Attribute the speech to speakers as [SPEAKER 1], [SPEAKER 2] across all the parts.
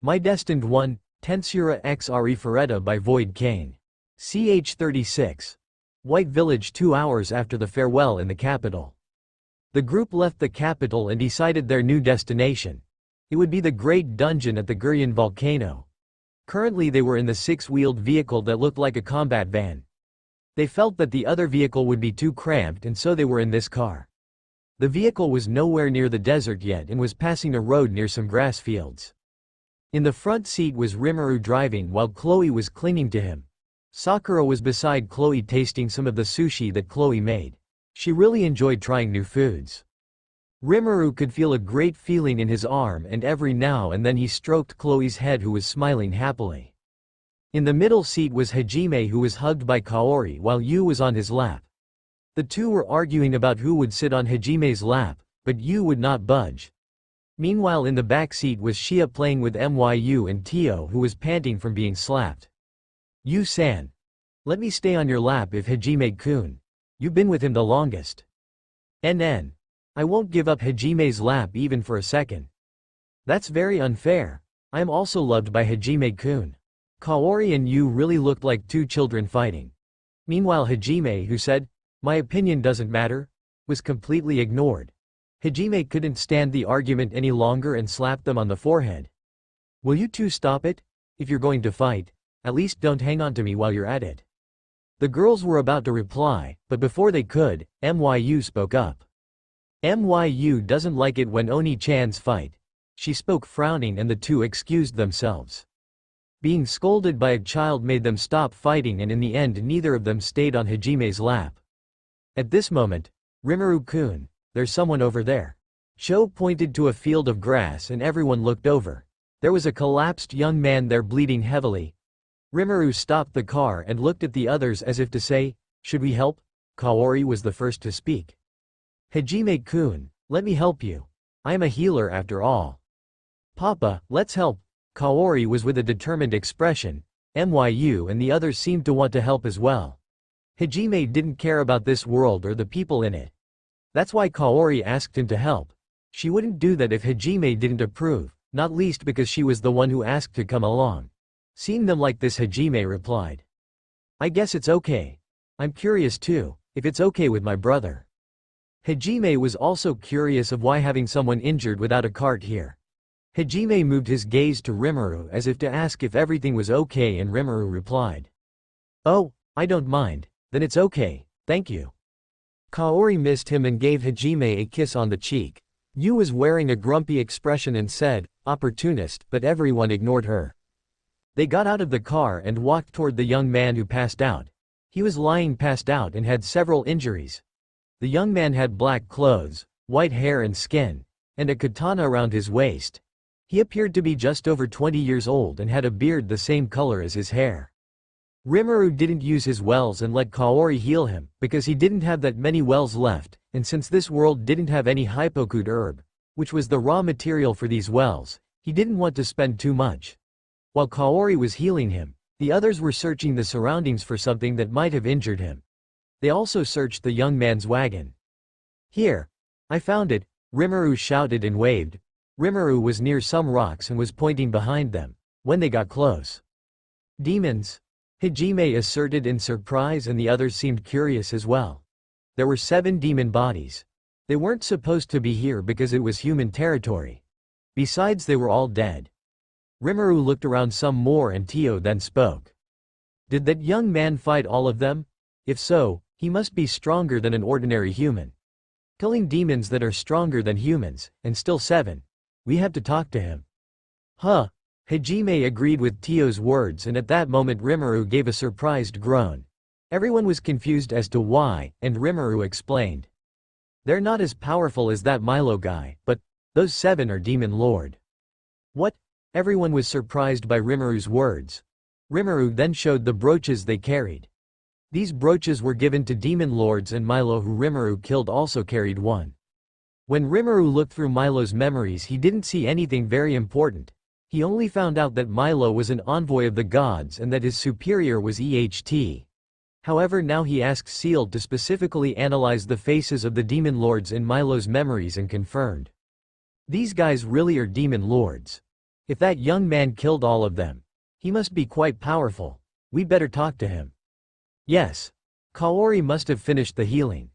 [SPEAKER 1] My Destined 1, Tensura x Arifureta by Void Kane. Ch 36. White Village 2 hours after the farewell in the capital. The group left the capital and decided their new destination. It would be the Great Dungeon at the Guryan volcano. Currently they were in the 6-wheeled vehicle that looked like a combat van. They felt that the other vehicle would be too cramped and so they were in this car. The vehicle was nowhere near the desert yet and was passing a road near some grass fields. In the front seat was Rimuru driving while Chloe was clinging to him. Sakura was beside Chloe tasting some of the sushi that Chloe made. She really enjoyed trying new foods. Rimuru could feel a great feeling in his arm and every now and then he stroked Chloe's head who was smiling happily. In the middle seat was Hajime who was hugged by Kaori while Yu was on his lap. The two were arguing about who would sit on Hajime's lap, but Yu would not budge. Meanwhile in the back seat was Shia playing with Myu and Tio who was panting from being slapped. Yu-san. Let me stay on your lap if Hajime-kun. You've been with him the longest. NN. I won't give up Hajime's lap even for a second. That's very unfair. I am also loved by Hajime-kun. Kaori and Yu really looked like two children fighting. Meanwhile Hajime, who said, "My opinion doesn't matter," was completely ignored. Hajime couldn't stand the argument any longer and slapped them on the forehead. Will you two stop it? If you're going to fight, at least don't hang on to me while you're at it. The girls were about to reply, but before they could, Myu spoke up. Myu doesn't like it when Oni-chans fight. She spoke frowning and the two excused themselves. Being scolded by a child made them stop fighting and in the end neither of them stayed on Hajime's lap. At this moment, Rimuru-kun, there's someone over there. Sho pointed to a field of grass and everyone looked over. There was a collapsed young man there bleeding heavily. Rimuru stopped the car and looked at the others as if to say, should we help? Kaori was the first to speak. Hajime-kun, let me help you. I am a healer after all. Papa, let's help. Kaori was with a determined expression. Myu and the others seemed to want to help as well. Hajime didn't care about this world or the people in it. That's why Kaori asked him to help. She wouldn't do that if Hajime didn't approve, not least because she was the one who asked to come along. Seeing them like this, Hajime replied, I guess it's okay. I'm curious too, if it's okay with my brother. Hajime was also curious of why having someone injured without a cart here. Hajime moved his gaze to Rimuru as if to ask if everything was okay and Rimuru replied, oh, I don't mind, then it's okay, thank you. Kaori missed him and gave Hajime a kiss on the cheek. Yu was wearing a grumpy expression and said, opportunist, but everyone ignored her. They got out of the car and walked toward the young man who passed out. He was lying passed out and had several injuries. The young man had black clothes, white hair and skin, and a katana around his waist. He appeared to be just over 20 years old and had a beard the same color as his hair. Rimuru didn't use his wells and let Kaori heal him, because he didn't have that many wells left, and since this world didn't have any hypokud herb, which was the raw material for these wells, he didn't want to spend too much. While Kaori was healing him, the others were searching the surroundings for something that might have injured him. They also searched the young man's wagon. Here! I found it, Rimuru shouted and waved. Rimuru was near some rocks and was pointing behind them, when they got close. Demons! Hajime asserted in surprise and the others seemed curious as well. There were 7 demon bodies. They weren't supposed to be here because it was human territory. Besides, they were all dead. Rimuru looked around some more and Tio then spoke. Did that young man fight all of them? If so, he must be stronger than an ordinary human. Killing demons that are stronger than humans, and still 7. We have to talk to him. Huh. Hajime agreed with Tio's words and at that moment Rimuru gave a surprised groan. Everyone was confused as to why, and Rimuru explained. They're not as powerful as that Milo guy, but those 7 are Demon Lord. What? Everyone was surprised by Rimuru's words. Rimuru then showed the brooches they carried. These brooches were given to Demon Lords and Milo who Rimuru killed also carried one. When Rimuru looked through Milo's memories he didn't see anything very important. He only found out that Milo was an envoy of the gods and that his superior was EHT. However, now he asked Sealed to specifically analyze the faces of the Demon Lords in Milo's memories and confirmed. These guys really are Demon Lords. If that young man killed all of them, he must be quite powerful. We'd better talk to him. Yes. Kaori must have finished the healing.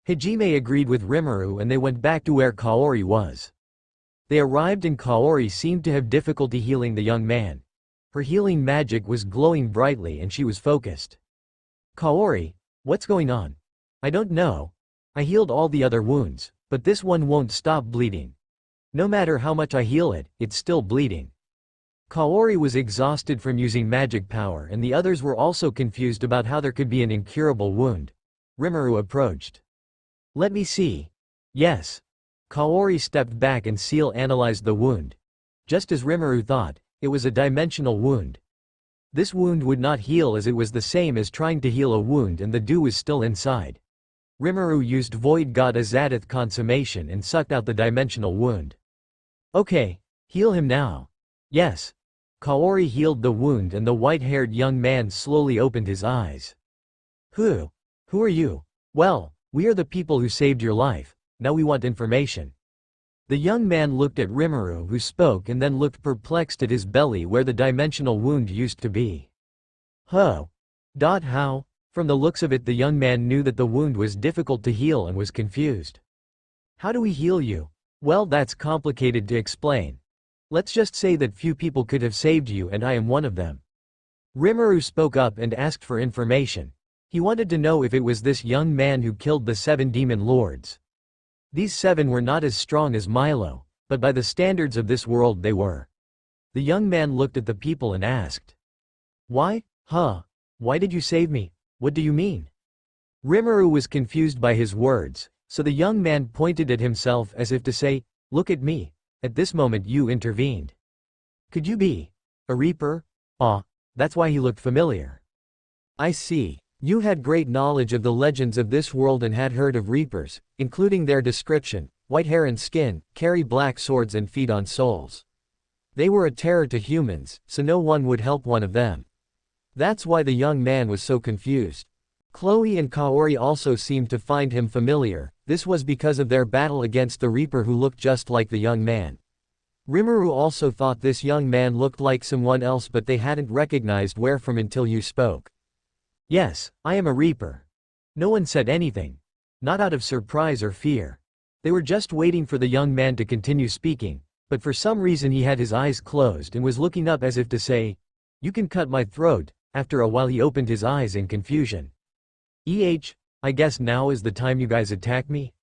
[SPEAKER 1] Hajime agreed with Rimuru and they went back to where Kaori was. They arrived and Kaori seemed to have difficulty healing the young man. Her healing magic was glowing brightly and she was focused. Kaori, what's going on? I don't know. I healed all the other wounds, but this one won't stop bleeding. No matter how much I heal it, it's still bleeding. Kaori was exhausted from using magic power and the others were also confused about how there could be an incurable wound. Rimuru approached. Let me see. Yes. Kaori stepped back and Seal analyzed the wound. Just as Rimuru thought, it was a dimensional wound. This wound would not heal as it was the same as trying to heal a wound and the dew was still inside. Rimuru used Void God Azathoth Consummation and sucked out the dimensional wound. Okay, heal him now. Yes. Kaori healed the wound and the white-haired young man slowly opened his eyes. Who are you? Well, we are the people who saved your life, now we want information. The young man looked at Rimuru who spoke and then looked perplexed at his belly where the dimensional wound used to be. How? From the looks of it the young man knew that the wound was difficult to heal and was confused. How do we heal you? Well, that's complicated to explain. Let's just say that few people could have saved you and I am one of them. Rimuru spoke up and asked for information. He wanted to know if it was this young man who killed the 7 demon lords. These 7 were not as strong as Milo, but by the standards of this world they were. The young man looked at the people and asked. Why? Why did you save me? What do you mean? Rimuru was confused by his words, so the young man pointed at himself as if to say, look at me. At this moment you intervened. Could you be a reaper? That's why he looked familiar. I see. You had great knowledge of the legends of this world and had heard of reapers, including their description, white hair and skin, carry black swords and feed on souls. They were a terror to humans, so no one would help one of them. That's why the young man was so confused. Chloe and Kaori also seemed to find him familiar. This was because of their battle against the Reaper who looked just like the young man. Rimuru also thought this young man looked like someone else but they hadn't recognized where from until you spoke. Yes, I am a Reaper. No one said anything. Not out of surprise or fear. They were just waiting for the young man to continue speaking, but for some reason he had his eyes closed and was looking up as if to say, you can cut my throat. After a while he opened his eyes in confusion. I guess now is the time you guys attack me?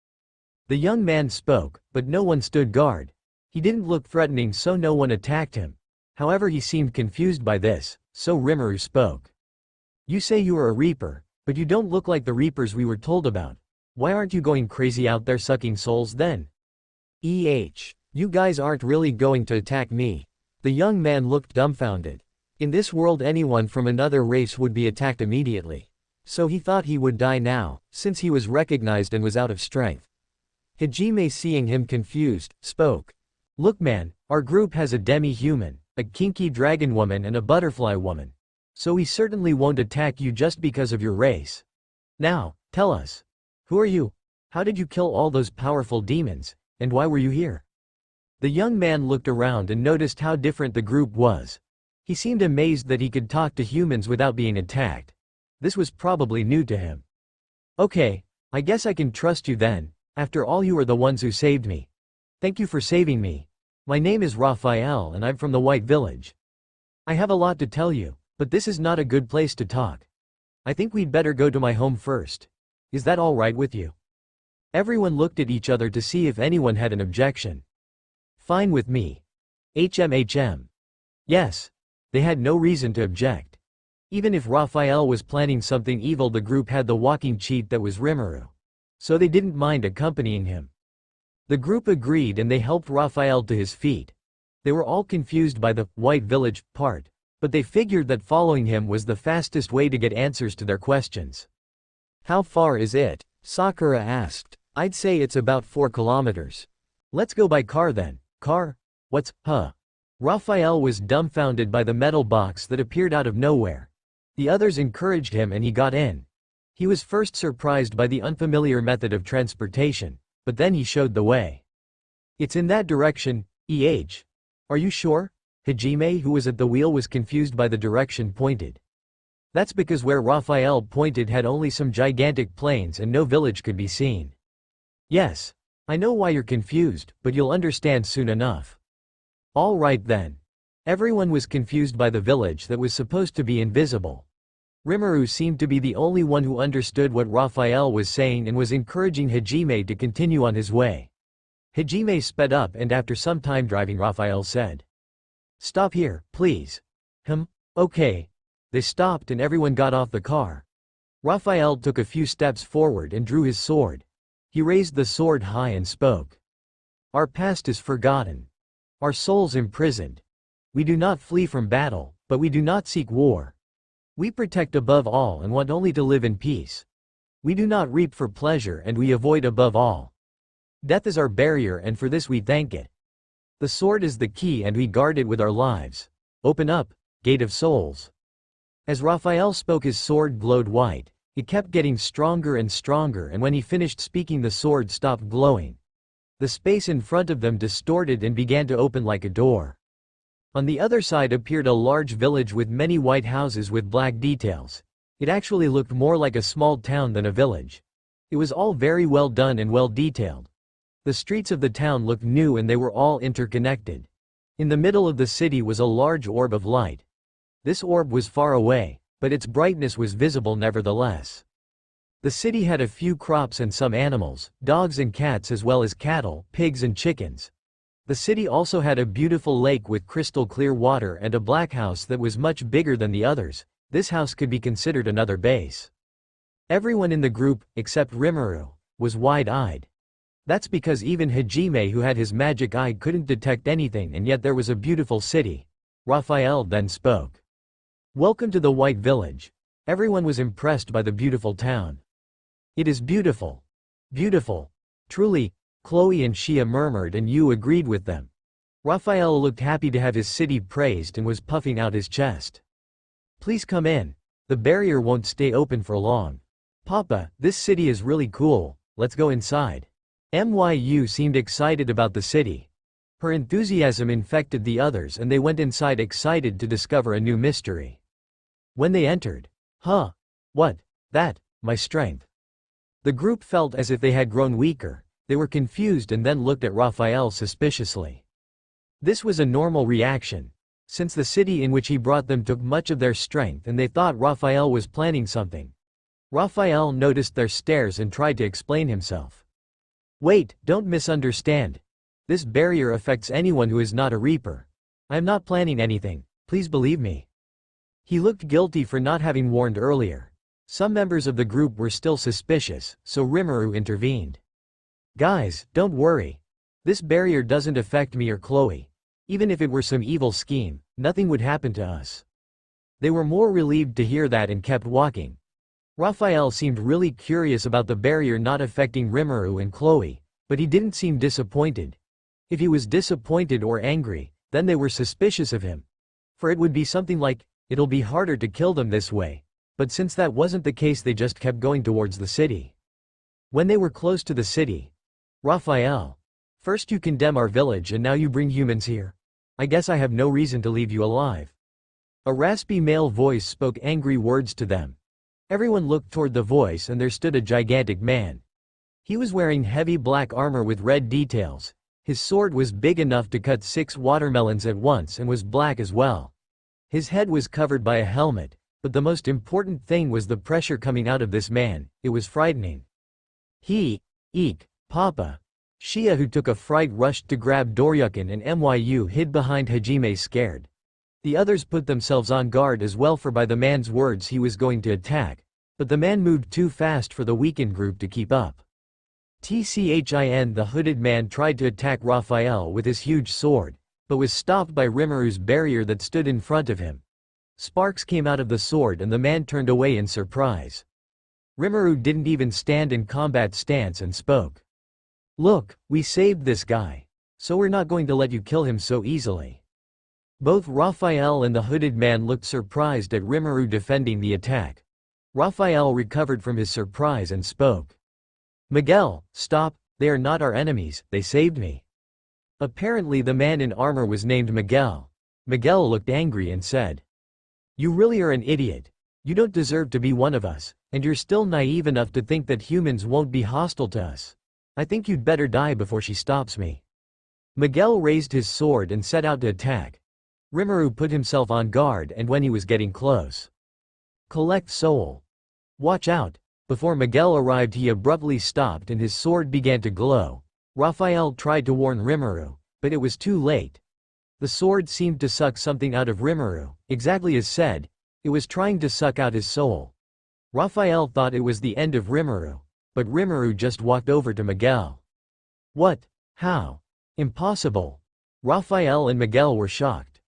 [SPEAKER 1] The young man spoke, but no one stood guard. He didn't look threatening so no one attacked him. However he seemed confused by this, so Rimuru spoke. You say you are a Reaper, but you don't look like the Reapers we were told about. Why aren't you going crazy out there sucking souls then? You guys aren't really going to attack me. The young man looked dumbfounded. In this world anyone from another race would be attacked immediately. So he thought he would die now, since he was recognized and was out of strength. Hajime, seeing him confused, spoke. Look man, our group has a demi-human, a kinky dragon woman and a butterfly woman. So we certainly won't attack you just because of your race. Now, tell us. Who are you? How did you kill all those powerful demons, and why were you here? The young man looked around and noticed how different the group was. He seemed amazed that he could talk to humans without being attacked. This was probably new to him. Okay, I guess I can trust you then. After all you are the ones who saved me. Thank you for saving me. My name is Raphael and I'm from the White Village. I have a lot to tell you, but this is not a good place to talk. I think we'd better go to my home first. Is that all right with you? Everyone looked at each other to see if anyone had an objection. Fine with me. HMHM. Yes. They had no reason to object. Even if Raphael was planning something evil, the group had the walking cheat that was Rimuru. So they didn't mind accompanying him. The group agreed and they helped Raphael to his feet. They were all confused by the White Village part, but they figured that following him was the fastest way to get answers to their questions. How far is it? Sakura asked. I'd say it's about 4 kilometers. Let's go by car then. Car? What's, Raphael was dumbfounded by the metal box that appeared out of nowhere. The others encouraged him and he got in. He was first surprised by the unfamiliar method of transportation, but then he showed the way. It's in that direction, Are you sure? Hajime, who was at the wheel, was confused by the direction pointed. That's because where Raphael pointed had only some gigantic plains and no village could be seen. Yes. I know why you're confused, but you'll understand soon enough. All right then. Everyone was confused by the village that was supposed to be invisible. Rimuru seemed to be the only one who understood what Raphael was saying and was encouraging Hajime to continue on his way. Hajime sped up, and after some time driving, Raphael said, "Stop here, please." Okay. They stopped and everyone got off the car. Raphael took a few steps forward and drew his sword. He raised the sword high and spoke. "Our past is forgotten. Our souls imprisoned. We do not flee from battle, but we do not seek war. We protect above all and want only to live in peace. We do not reap for pleasure and we avoid above all. Death is our barrier and for this we thank it. The sword is the key and we guard it with our lives. Open up, gate of souls." As Raphael spoke, his sword glowed white. It kept getting stronger and stronger, and when he finished speaking, the sword stopped glowing. The space in front of them distorted and began to open like a door. On the other side appeared a large village with many white houses with black details. It actually looked more like a small town than a village. It was all very well done and well detailed. The streets of the town looked new and they were all interconnected. In the middle of the city was a large orb of light. This orb was far away, but its brightness was visible nevertheless. The city had a few crops and some animals, dogs and cats as well as cattle, pigs and chickens. The city also had a beautiful lake with crystal clear water and a black house that was much bigger than the others. This house could be considered another base. Everyone in the group, except Rimuru, was wide-eyed. That's because even Hajime, who had his magic eye, couldn't detect anything, and yet there was a beautiful city. Raphael then spoke. "Welcome to the White Village." Everyone was impressed by the beautiful town. "It is beautiful. Beautiful. Truly," Chloe and Shia murmured, and Yu agreed with them. Raphael looked happy to have his city praised and was puffing out his chest. "Please come in. The barrier won't stay open for long. Papa, this city is really cool, let's go inside." Yu seemed excited about the city. Her enthusiasm infected the others and they went inside excited to discover a new mystery. When they entered, what? That, my strength. The group felt as if they had grown weaker. They were confused and then looked at Raphael suspiciously. This was a normal reaction, since the city in which he brought them took much of their strength and they thought Raphael was planning something. Raphael noticed their stares and tried to explain himself. "Wait, don't misunderstand. This barrier affects anyone who is not a Reaper. I am not planning anything, please believe me." He looked guilty for not having warned earlier. Some members of the group were still suspicious, so Rimuru intervened. "Guys, don't worry. This barrier doesn't affect me or Chloe. Even if it were some evil scheme, nothing would happen to us." They were more relieved to hear that and kept walking. Raphael seemed really curious about the barrier not affecting Rimuru and Chloe, but he didn't seem disappointed. If he was disappointed or angry, then they were suspicious of him. For it would be something like, "It'll be harder to kill them this way." But since that wasn't the case, they just kept going towards the city. When they were close to the city, Raphael, "First you condemn our village and now you bring humans here. I guess I have no reason to leave you alive." A raspy male voice spoke angry words to them. Everyone looked toward the voice and there stood a gigantic man. He was wearing heavy black armor with red details. His sword was big enough to cut 6 watermelons at once and was black as well. His head was covered by a helmet, but the most important thing was the pressure coming out of this man. It was frightening. Eek, Papa. Shia, who took a fright, rushed to grab Doryukin, and Myu hid behind Hajime scared. The others put themselves on guard as well, for by the man's words he was going to attack. But the man moved too fast for the weakened group to keep up. The hooded man tried to attack Raphael with his huge sword, but was stopped by Rimuru's barrier that stood in front of him. Sparks came out of the sword and the man turned away in surprise. Rimuru didn't even stand in combat stance and spoke. "Look, we saved this guy. So we're not going to let you kill him so easily." Both Raphael and the hooded man looked surprised at Rimuru defending the attack. Raphael recovered from his surprise and spoke. "Miguel, stop, they are not our enemies, they saved me." Apparently the man in armor was named Miguel. Miguel looked angry and said, "You really are an idiot. You don't deserve to be one of us, and you're still naive enough to think that humans won't be hostile to us. I think you'd better die before she stops me." Miguel raised his sword and set out to attack. Rimuru put himself on guard, and when he was getting close, "Collect soul. Watch out." Before Miguel arrived, he abruptly stopped and his sword began to glow. Raphael tried to warn Rimuru, but it was too late. The sword seemed to suck something out of Rimuru, exactly as said, it was trying to suck out his soul. Raphael thought it was the end of Rimuru, but Rimuru just walked over to Miguel. "What? How? Impossible." Raphael and Miguel were shocked.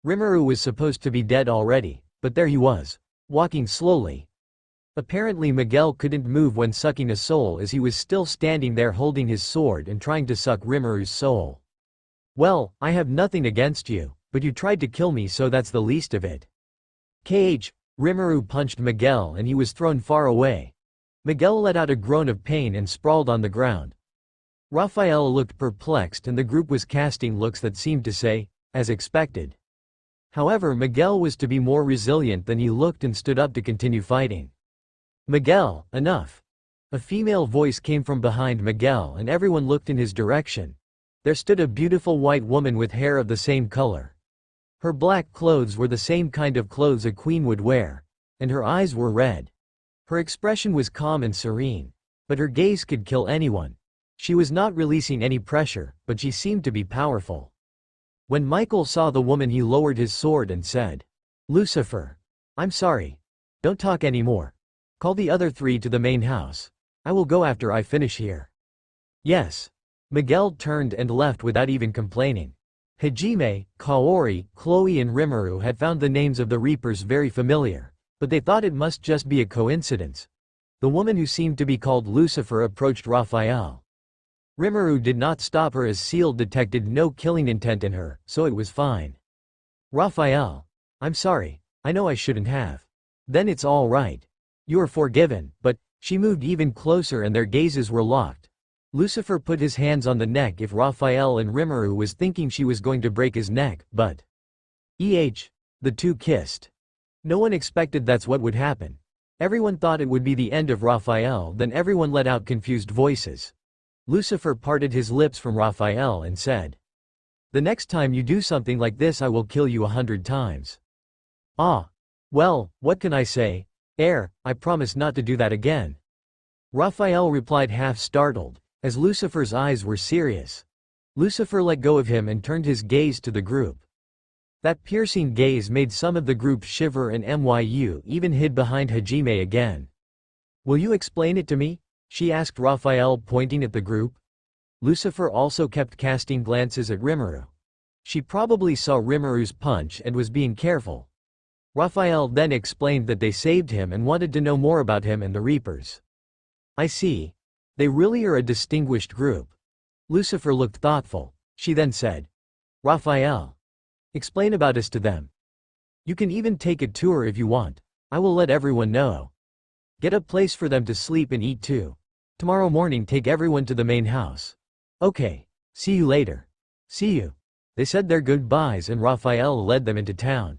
[SPEAKER 1] Rimuru was supposed to be dead already, but there he was, walking slowly. Apparently Miguel couldn't move when sucking a soul, as he was still standing there holding his sword and trying to suck Rimuru's soul. "Well, I have nothing against you, but you tried to kill me, so that's the least of it." Rimuru punched Miguel and he was thrown far away. Miguel let out a groan of pain and sprawled on the ground. Raphael looked perplexed and the group was casting looks that seemed to say, "As expected." However, Miguel was to be more resilient than he looked and stood up to continue fighting. "Miguel, enough." A female voice came from behind Miguel and everyone looked in his direction. There stood a beautiful white woman with hair of the same color. Her black clothes were the same kind of clothes a queen would wear, and her eyes were red. Her expression was calm and serene, but her gaze could kill anyone. She was not releasing any pressure, but she seemed to be powerful. When Michael saw the woman, he lowered his sword and said, "Lucifer, I'm sorry. Don't talk anymore. Call the other three to the main house. I will go after I finish here." "Yes." Miguel turned and left without even complaining. Hajime, Kaori, Chloe and Rimuru had found the names of the Reapers very familiar, but they thought it must just be a coincidence. The woman who seemed to be called Lucifer approached Raphael. Rimuru did not stop her as Seal detected no killing intent in her, so it was fine. "Raphael, I'm sorry, I know I shouldn't have." "Then it's all right. You are forgiven," but she moved even closer and their gazes were locked. Lucifer put his hands on the neck if Raphael, and Rimuru was thinking she was going to break his neck, but the two kissed. No one expected that's what would happen. Everyone thought it would be the end of Raphael, then everyone let out confused voices. Lucifer parted his lips from Raphael and said, "The next time you do something like this I will kill you 100 times. "Ah. Well, what can I say? I promise not to do that again." Raphael replied, half startled, as Lucifer's eyes were serious. Lucifer let go of him and turned his gaze to the group. That piercing gaze made some of the group shiver and Myu even hid behind Hajime again. "Will you explain it to me?" she asked Raphael, pointing at the group. Lucifer also kept casting glances at Rimuru. She probably saw Rimuru's punch and was being careful. Raphael then explained that they saved him and wanted to know more about him and the Reapers. "I see. They really are a distinguished group." Lucifer looked thoughtful. She then said, "Raphael, explain about us to them. You can even take a tour if you want. I will let everyone know. Get a place for them to sleep and eat too. Tomorrow morning take everyone to the main house." "Okay. See you later." "See you." They said their goodbyes and Raphael led them into town.